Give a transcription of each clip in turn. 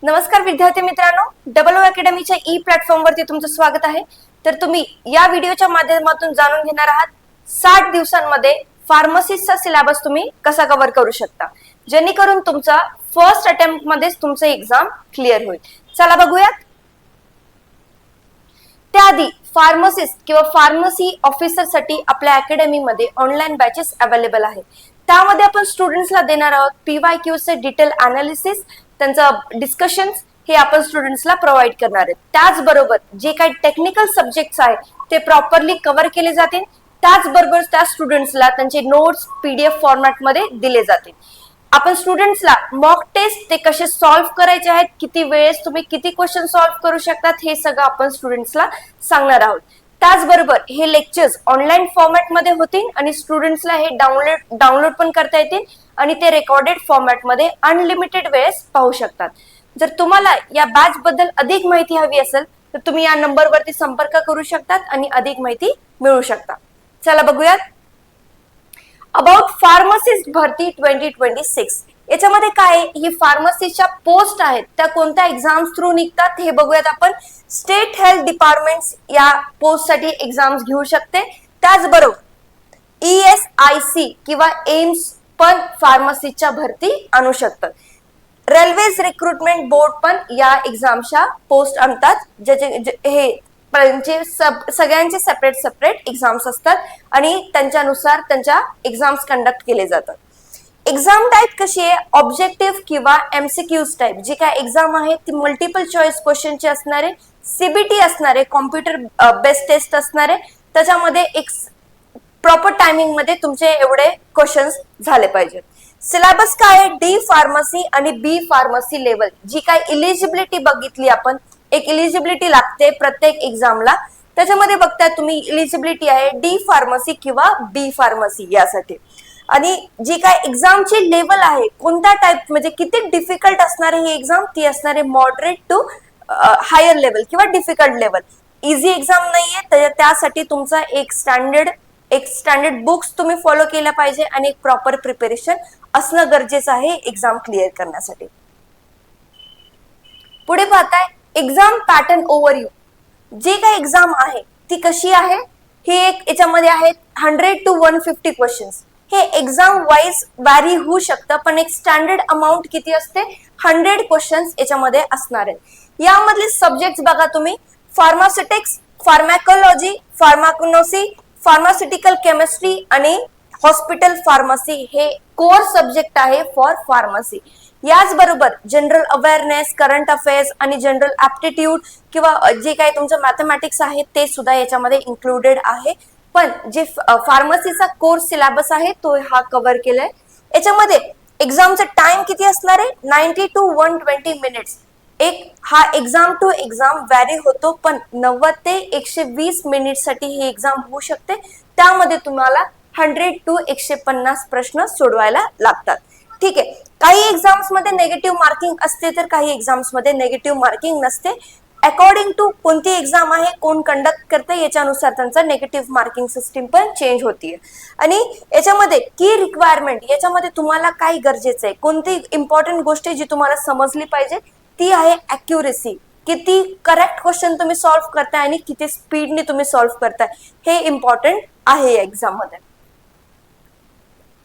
नमस्कार विद्यार्थी मित्रांनो, डबल ओ अकॅडमीच्या ई प्लॅटफॉर्म वरती तुमचं स्वागत आहे। तर तुम्ही या व्हिडिओच्या माध्यमातून जाणून घेणार आहात 60 दिवसांमध्ये फार्मसीचा सिलेबस तुम्ही कसा कव्हर करू शकता, जेणेकरून तुमचा फर्स्ट अटेम्प्ट मध्येच तुमचं एक्झाम क्लिअर होईल। चला बघूयात। त्याआधी फार्मसिस्ट किंवा फार्मसी ऑफिसर साठी आपल्या अकॅडमी मध्ये ऑनलाइन बॅचेस अवेलेबल आहेत। त्यामध्ये आपण स्टुडंट्सला देणार आहोत PYQ चे डिटेल अनालिसिस, त्यांचं डिस्कशन्स हे आपण स्टुडंट्सला प्रोव्हाइड करणार आहेत। त्याचबरोबर जे काही टेक्निकल सब्जेक्ट्स आहेत ते प्रॉपरली कव्हर केले जातील। त्याचबरोबर त्या स्टुडंट्सला त्यांचे नोट्स PDF फॉर्मॅट मध्ये दिले जातील। आपण स्टुडंट्सला मॉक टेस्ट ते कसे सॉल्व्ह करायचे आहेत, किती वेळेस तुम्ही किती क्वेश्चन सॉल्व्ह करू शकतात, हे सगळं आपण स्टुडंट्सला सांगणार आहोत। त्याचबरोबर हे लेक्चर्स ऑनलाइन फॉर्मॅट मध्ये होतील आणि स्टुडंट्सला हे डाउनलोड पण करता येतील आणि ते रेकॉर्डेड फॉर्मॅट मध्ये अनलिमिटेड वेळेस पाहू शकतात। जर तुम्हाला या बॅच बद्दल अधिक माहिती हवी असेल तर तुम्ही या नंबरवरती संपर्क करू शकतात आणि अधिक माहिती मिळवू शकता। चला बघूयात। अबाउट फार्मसिस्ट भरती 2026 याच्यामध्ये काय, ही फार्मसीच्या पोस्ट आहेत त्या कोणत्या एक्झाम्स थ्रू निघतात हे बघूयात आपण। स्टेट हेल्थ डिपार्टमेंट्स या पोस्ट साठी एक्झाम्स घेऊ शकते। त्याचबरोबर ESIC किंवा एम्स पण फार्मसीच्या भरती आणू शकतात। रेल्वेज रिक्रुटमेंट बोर्ड पण या एक्झामच्या पोस्ट आणतात, ज्याचे सगळ्यांचे सेपरेट एक्झाम्स असतात आणि त्यांच्यानुसार त्यांच्या एक्झाम्स कंडक्ट केले जातात। एक्झाम टाइप कशी आहे, ऑब्जेक्टिव्ह किंवा MCQs टाइप। जी काय एक्झाम आहे ती मल्टिपल चॉईस क्वेश्चनची असणारे, CBT असणारे, कॉम्प्युटर बेस्ड टेस्ट असणारे, त्याच्यामध्ये एक प्रॉपर टायमिंग मध्ये तुमचे एवढे क्वेश्चन्स झाले पाहिजेत। सिलेबस काय आहे, D फार्मसी आणि B फार्मसी लेवल। जी काय इलिजिबिलिटी बघितली आपण, एक इलिजिबिलिटी लागते प्रत्येक एक्झामला, त्याच्यामध्ये बघताय तुम्ही इलिजिबिलिटी आहे D फार्मसी किंवा B फार्मसी यासाठी। आणि जी काय एक्झामची लेवल आहे, कोणत्या टाइप म्हणजे किती डिफिकल्ट असणार आहे ही एक्झाम, ती असणार आहे मॉडरेट टू हायर लेवल किंवा डिफिकल्ट लेवल। इझी एक्झाम नाहीये, त्यासाठी तुमचा एक स्टँडर्ड बुक्स तुम्ही फॉलो केल्या पाहिजे आणि एक प्रॉपर प्रिपरेशन असणं गरजेचं आहे एक्झाम क्लिअर करण्यासाठी। पुढे पाहताय एक्झाम पॅटर्न ओव्हरव्ह्यू। जे काही एक्झाम आहे ती कशी आहे, ही एक याच्यामध्ये आहेत 100 to 150 क्वेश्चन्स। हे एक्झाम वाइज वॅरी होऊ शकतं, पण एक स्टँडर्ड अमाउंट किती असते, 100 क्वेश्चन्स याच्यामध्ये असणार आहेत। यामधले सब्जेक्ट्स बघा तुम्ही, फार्मास्युटिक्स, फार्मॅकोलॉजी, फार्माकोनॉसी, फार्मास्युटिकल केमिस्ट्री आणि हॉस्पिटल फार्मसी हे कोर सब्जेक्ट आहे फॉर फार्मसी। याचबरोबर जनरल अवेअरनेस, करंट अफेअर्स आणि जनरल ऍप्टिट्यूड किंवा जे काही तुमचं मॅथमॅटिक्स आहे ते सुद्धा याच्यामध्ये इन्क्लुडेड आहे। पण जे फार्मसीचा कोर्स सिलेबस आहे तो हा कव्हर केलाय। याच्यामध्ये एक्झामचा टाइम किती असणार आहे, 90 to 120 मिनिट्स। एक हा एक्झाम टू एक्झाम व्हॅरी होतो, पण 90 ते 120 मिनिट साठी ही एक्झाम होऊ शकते। त्यामध्ये तुम्हाला 100 to 150 प्रश्न सोडवायला लागतात। ठीक आहे, काही एक्झाम्स मध्ये नेगेटिव्ह मार्किंग असते तर काही एक्झाम्स मध्ये नेगेटिव्ह मार्किंग नसते। अकॉर्डिंग टू कोणती एक्झाम आहे, कोण कंडक्ट करते, याच्यानुसार त्यांचा नेगेटिव्ह मार्किंग सिस्टीम पण चेंज होतीये। आणि याच्यामध्ये की रिक्वायरमेंट, याच्यामध्ये तुम्हाला काय गरजेचं आहे, कोणती इम्पॉर्टंट गोष्ट जी तुम्हाला समजली पाहिजे ती आहे अॅक्युरेसी। किती करेक्ट क्वेश्चन तुम्ही सॉल्व्ह करताय आणि किती स्पीडने तुम्ही सॉल्व्ह करताय, हे इम्पॉर्टंट आहे या एक्झाम मध्ये।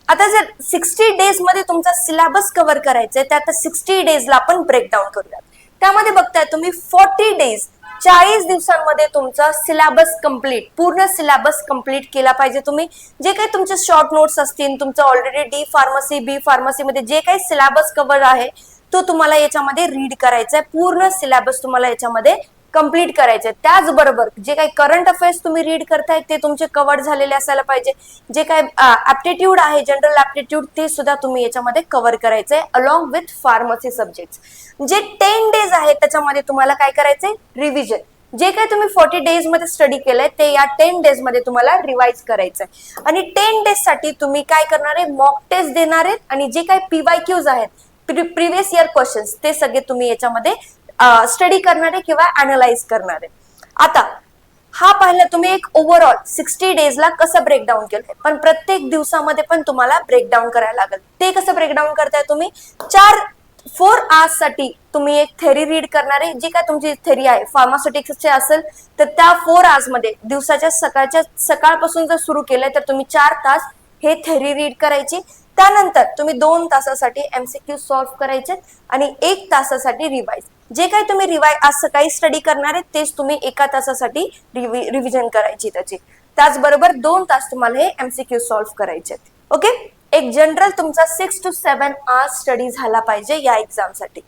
आता जर 60 डेज मध्ये तुमचा सिलेबस कव्हर करायचा आहे, तर आता 60 डेजला आपण ब्रेकडाऊन करूयात। त्यामध्ये बघताय तुम्ही 40 डेज, 40 दिवसांमध्ये तुमचा सिलेबस कंप्लीट, पूर्ण सिलेबस कंप्लीट केला पाहिजे तुम्ही। जे काही तुमचे शॉर्ट नोट्स असतील, तुमचं already D pharmacy, B pharmacy मध्ये जे काही सिलेबस कव्हर आहे तो तुम्हाला याच्यामध्ये रीड करायचा आहे। पूर्ण सिलेबस तुम्हाला याच्यामध्ये कंप्लीट करायचे आहे। त्याचबरोबर जे काही करंट अफेअर्स तुम्ही रीड करताय ते तुमचे कव्हर झालेले असायला पाहिजे। जे काही ऍप्टिट्यूड आहे, जनरल ऍप्टिट्यूड, ते सुद्धा तुम्ही याच्यामध्ये कव्हर करायचे आहे अलॉंग विथ फार्मसी सब्जेक्ट्स। जे 10 डेज आहे त्याच्यामध्ये तुम्हाला काय करायचंय, रिव्हिजन। जे काही तुम्ही 40 डेज मध्ये स्टडी केलंय ते या 10 डेज मध्ये तुम्हाला रिवाइज करायचंय। आणि 10 डेज साठी तुम्ही काय करणार आहे, मॉक टेस्ट देणार आहेत आणि जे काही PYQs आहेत, प्रिव्हियस इयर क्वेश्चन्स, ते सगळे तुम्ही याच्यामध्ये स्टडी करणारे किंवा अनालाइज करणारे। आता हा पाहिलं तुम्ही एक ओव्हरऑल 60 डेजला कसं ब्रेकडाऊन केलंय, पण प्रत्येक दिवसामध्ये पण तुम्हाला ब्रेकडाऊन करायला लागेल। ते कसं ब्रेकडाऊन करताय तुम्ही, 4 आवर्स साठी तुम्ही एक थेरी रीड करणार आहे. जी काय तुमची थेरी आहे फार्मास्युटिक्सचे असेल तर त्या 4 आवर्स मध्ये दिवसाच्या सकाळपासून जर सुरू केलंय तर तुम्ही 4 तास हे थेरी रीड करायची. त्यानंतर तुम्ही 2 तासासाठी एमसीक्यू सॉल्व्ह करायचे आणि 1 तासासाठी रिवाइज. जे काही तुम्ही आज सकाळी स्टडी करणार आहे तेच तुम्ही 1 तासासाठी रिव्हिजन करायची त्याची. त्याचबरोबर 2 तास तुम्हाला हे एमसीक्यू सॉल्व्ह करायचे. ओके, एक जनरल तुमचा 6 to 7 आवर्स स्टडी झाला पाहिजे या एक्झाम साठी.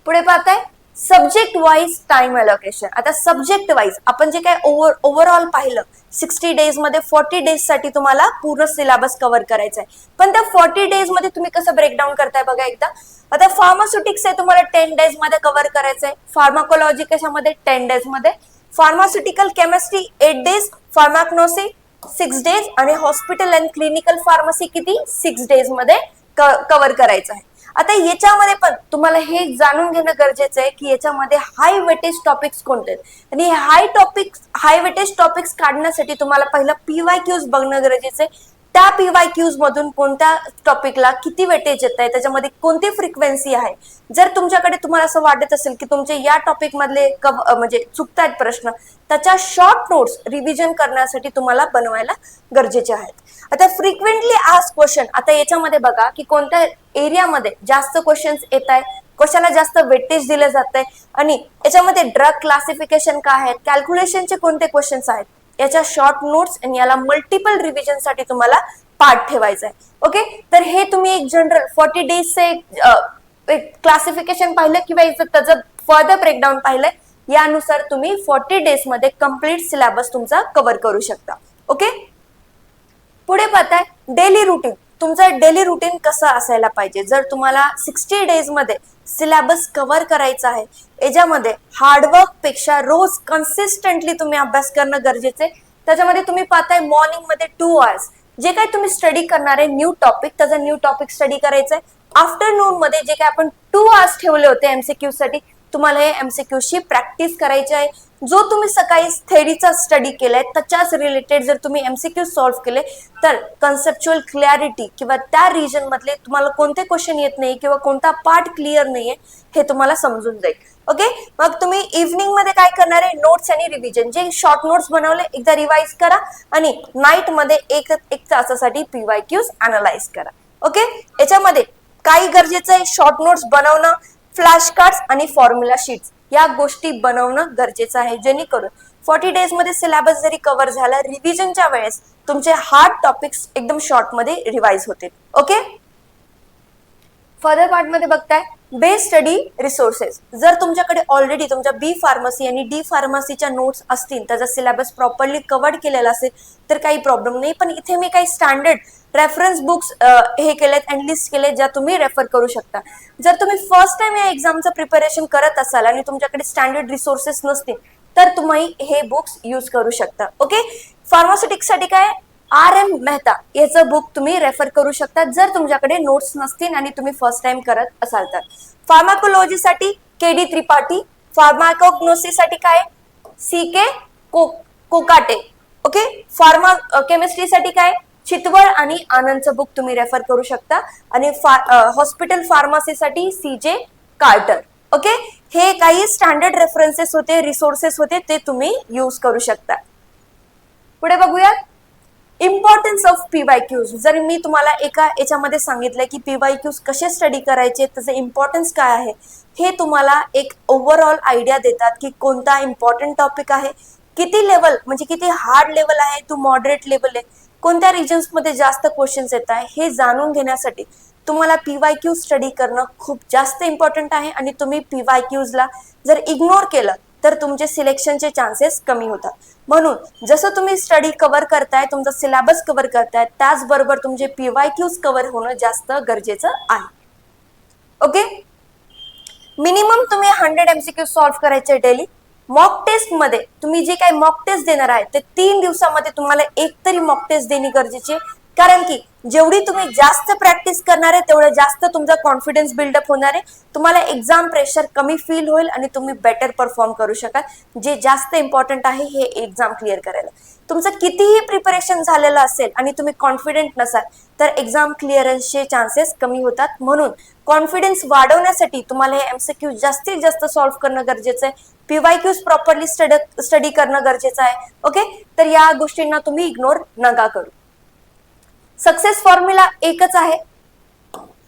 पुढे पाहताय सब्जेक्ट वाइज टाइम अलोकेशन. आता सब्जेक्ट वाइज आपण जे काय ओव्हरऑल पाहिलं 60 डेज मध्ये 40 डेज साठी तुम्हाला पूर्ण सिलेबस कव्हर करायचा आहे. पण त्या 40 डेज मध्ये तुम्ही कसं ब्रेकडाऊन करताय बघा एकदा. आता फार्मास्युटिक्स आहे तुम्हाला 10 डेज मध्ये कव्हर करायचं आहे. फार्माकोलॉजी कशामध्ये 10 डेज मध्ये, फार्मास्युटिकल केमिस्ट्री 8 डेज, फार्माकनॉसी 6 डेज आणि हॉस्पिटल अँड क्लिनिकल फार्मसी किती 6 डेज मध्ये कव्हर करायचं आहे. आता याच्यामध्ये पण तुम्हाला हे जाणून घेणं गरजेचं आहे की याच्यामध्ये हाय वेटेज टॉपिक्स कोणते आहेत आणि हाय वेटेज टॉपिक्स काढण्यासाठी तुम्हाला पहिलं पीवायक्यूज बघणं गरजेचं आहे. त्या पीवायक्यूज मधून कोणत्या टॉपिकला किती वेटेज येत आहे, त्याच्यामध्ये कोणती फ्रिक्वेन्सी आहे. जर तुमच्याकडे तुम्हाला असं वाटत असेल की तुमचे या टॉपिक मधले म्हणजे चुकतायत प्रश्न, त्याच्या शॉर्ट नोट्स रिव्हिजन करण्यासाठी तुम्हाला बनवायला गरजेचे आहेत. आता फ्रिक्वेंटली आस्क्ड क्वेश्चन, आता याच्यामध्ये बघा की कोणत्या एरियामध्ये जास्त क्वेश्चन्स येत आहे, कशाला जास्त वेटेज दिलं जात आहे आणि याच्यामध्ये ड्रग क्लासिफिकेशन काय आहेत, कॅल्क्युलेशनचे कोणते क्वेश्चन्स आहेत, याच्या शॉर्ट नोट्स आणि याला मल्टिपल रिव्हिजन साठी तुम्हाला पार्ट ठेवायचा आहे. ओके, तर हे तुम्ही एक जनरल 40 डेजचे एक क्लासिफिकेशन पाहिलं किंवा त्याचं फर्दर ब्रेकडाऊन पाहिलंय. यानुसार तुम्ही 40 डेज मध्ये कम्प्लीट सिलेबस तुमचा कव्हर करू शकता. ओके, पुढे पाहताय डेली रुटीन. तुमचा डेली रुटीन कसं असायला पाहिजे. जर तुम्हाला 60 डेज मध्ये सिलेबस कव्हर करायचा आहे, याच्यामध्ये हार्डवर्क पेक्षा रोज कन्सिस्टंटली तुम्ही अभ्यास करणं गरजेचं आहे. त्याच्यामध्ये तुम्ही पाहताय मॉर्निंग मध्ये 2 आवर्स जे काही तुम्ही स्टडी करणार आहे न्यू टॉपिक, त्याचा न्यू टॉपिक स्टडी करायचा आहे. आफ्टरनून मध्ये जे काही आपण 2 आवर्स ठेवले होते एमसीक्यू साठी, तुम्हाला हे एमसीक्यू शी प्रॅक्टिस करायची आहे. जो तुम्ही सकाळी थेअरीचा स्टडी केलाय त्याच्याच रिलेटेड जर तुम्ही एमसीक्यू सॉल्व्ह केले तर कन्सेप्च्युअल क्लॅरिटी किंवा त्या रिजन मधले तुम्हाला कोणते क्वेश्चन येत नाही किंवा कोणता पार्ट क्लिअर नाहीये हे तुम्हाला समजून जाईल. ओके, मग तुम्ही इव्हनिंग मध्ये काय करणार आहे, नोट्स आणि रिव्हिजन. जे शॉर्ट नोट्स बनवले एकदा रिवाइज करा आणि नाईट मध्ये एक तासासाठी पीवायक्यूज अनालाइज करा. ओके, याच्यामध्ये काही गरजेचं आहे शॉर्ट नोट्स बनवणं, फ्लॅश कार्ड्स आणि फॉर्म्युला शीट्स या गोष्टी बनवणं गरजेचं आहे, जेणेकरून 40 डेज मध्ये सिलेबस जरी कव्हर झाला, रिव्हिजनच्या वेळेस तुमचे हार्ड टॉपिक्स एकदम शॉर्ट मध्ये रिवाइज होतील. ओके, फर्दर पार्ट मध्ये बघताय बेस स्टडी रिसोर्सेस. जर तुमच्याकडे ऑलरेडी तुमच्या बी फार्मसी आणि डी फार्मसीच्या नोट्स असतील, त्याचा सिलेबस प्रॉपरली कव्हर केलेला असेल तर काही प्रॉब्लेम नाही. पण इथे मी काही स्टँडर्ड रेफरन्स बुक्स हे केलेत अँड लिस्ट केले ज्या तुम्ही रेफर करू शकता. जर तुम्ही फर्स्ट टाइम या एक्झामचं प्रिपरेशन करत असाल आणि तुमच्याकडे स्टँडर्ड रिसोर्सेस नसतील तर तुम्ही हे बुक्स यूज करू शकता. ओके, फार्मास्युटिक्स साठी काय RM मेहता याचं बुक तुम्ही रेफर करू शकता जर तुमच्याकडे नोट्स नसतील आणि तुम्ही फर्स्ट टाइम करत असाल तर. फार्माकोलॉजीसाठी KD त्रिपाठी, फार्माकोग्नोसीसाठी काय CK कोकाटे. ओके, फार्मा केमिस्ट्रीसाठी काय चितवळ आणि आनंदचं बुक तुम्ही रेफर करू शकता आणि हॉस्पिटल फार्मसीसाठी CJ कार्टर. ओके, हे काही स्टँडर्ड रेफरन्सेस होते, रिसोर्सेस होते, ते तुम्ही यूज करू शकता. पुढे बघूया इम्पॉर्टन्स ऑफ पीवायक्यूज. जर मी तुम्हाला एका याच्यामध्ये सांगितलंय की पीवायक्यूज कसे स्टडी करायचे, त्याचे इम्पॉर्टन्स काय आहे, हे तुम्हाला एक ओव्हरऑल आयडिया देतात की कोणता इम्पॉर्टंट टॉपिक आहे, किती लेवल म्हणजे किती हार्ड लेवल आहे टू मॉडरेट लेवल आहे, कोणत्या रिजन्स मध्ये जास्त क्वेश्चन्स येत आहे, हे जाणून घेण्यासाठी तुम्हाला पीवायक्यू स्टडी करणं खूप जास्त इम्पॉर्टंट आहे. आणि तुम्ही पीवायक्यूजला जर इग्नोर केलं तर तुमचे सिलेक्शनचे चान्सेस कमी होतात. म्हणून जसं तुम्ही स्टडी कव्हर करताय, तुमचा सिलेबस कव्हर करताय, त्याचबरोबर तुमचे पीवायक्यूज कव्हर होणं जास्त गरजेचं आहे. ओके, मिनिमम तुम्ही 100 MCQ सॉल्व्ह करायचे डेली. मॉक टेस्ट मध्ये तुम्ही जे काही मॉक टेस्ट देणार आहे ते 3 दिवसामध्ये तुम्हाला एक तरी मॉक टेस्ट देणे गरजेचे. कारण की जेवढी तुम्ही जास्त प्रॅक्टिस करणार आहे तेवढं जास्त तुमचा कॉन्फिडन्स बिल्डअप होणार आहे, तुम्हाला एक्झाम प्रेशर कमी फील होईल आणि तुम्ही बेटर परफॉर्म करू शकाल, जे जास्त इम्पॉर्टंट आहे हे एक्झाम क्लिअर करायला. तुमचं कितीही प्रिपरेशन झालेलं असेल आणि तुम्ही कॉन्फिडेंट नसाल तर एक्झाम क्लिअरन्सचे चान्सेस कमी होतात. म्हणून कॉन्फिडन्स वाढवण्यासाठी तुम्हाला हे एमसीक्यू जास्तीत जास्त सॉल्व्ह करणं गरजेचं आहे, पीवायक्यूज प्रॉपरली स्टडी करणं गरजेचं आहे. ओके, तर या गोष्टींना तुम्ही इग्नोर नका करू. सक्सेस फॉर्म्युला एकच आहे,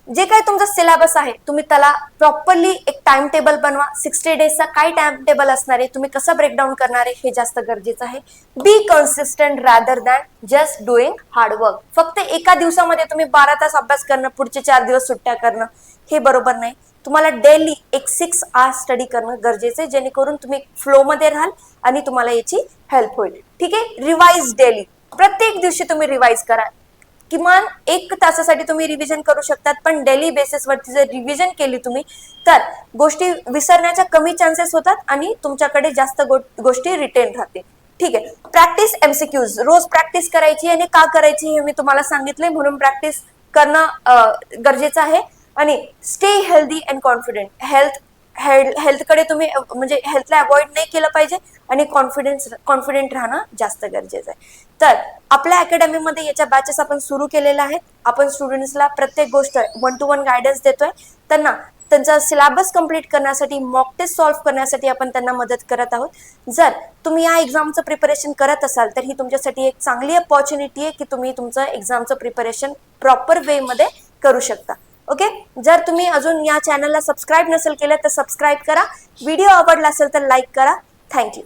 जे काही तुमचा सिलेबस आहे तुम्ही त्याला प्रॉपरली एक टाइम टेबल बनवा. 60 डेजचा काय टाइम टेबल असणार आहे, तुम्ही कसं ब्रेकडाऊन करणार आहे हे जास्त गरजेचं आहे. बी consistent rather than just doing hard work. फक्त एका दिवसामध्ये तुम्ही 12 तास अभ्यास करणं, पुढचे 4 दिवस सुट्ट्या करणं हे बरोबर नाही. तुम्हाला डेली एक 6 आवर्स स्टडी करणं गरजेचं आहे, जेणेकरून तुम्ही फ्लो मध्ये राहाल आणि तुम्हाला याची हेल्प होईल. ठीक आहे, रिवाइज डेली, प्रत्येक दिवशी तुम्ही रिवाइज करा. किमान 1 तासासाठी तुम्ही रिव्हिजन करू शकतात, पण डेली बेसिसवरती जर रिव्हिजन केली तुम्ही तर गोष्टी विसरण्याच्या कमी चान्सेस होतात आणि तुमच्याकडे जास्त गोष्टी रिटेन राहतील. ठीक आहे, प्रॅक्टिस एमसीक्यूज रोज प्रॅक्टिस करायची. आणि का करायची हे मी तुम्हाला सांगितले, म्हणून प्रॅक्टिस करणं गरजेचं आहे. आणि स्टे हेल्दी अँड कॉन्फिडेंट. हेल्थकडे तुम्ही म्हणजे हेल्थला अवॉइड नाही केलं पाहिजे आणि कॉन्फिडेंट राहणं जास्त गरजेचं आहे. तर आपल्या अकॅडमीमध्ये याच्या बॅचेस आपण सुरू केलेल्या आहेत. आपण स्टुडंट्सला प्रत्येक गोष्ट 1-to-1 गायडन्स देतोय. त्यांना त्यांचा सिलेबस कंप्लीट करण्यासाठी, मॉक टेस्ट सॉल्व्ह करण्यासाठी आपण त्यांना मदत करत आहोत. जर तुम्ही या एक्झामचं प्रिपरेशन करत असाल तर ही तुमच्यासाठी एक चांगली अपॉर्च्युनिटी आहे की तुम्ही तुमचं एक्झामचं प्रिपरेशन प्रॉपर वे मध्ये करू शकता. ओके, जर तुम्ही अजून या चॅनलला सबस्क्राईब नसेल केलं तर सबस्क्राईब करा. व्हिडिओ आवडला असेल तर लाईक करा. थँक्यू.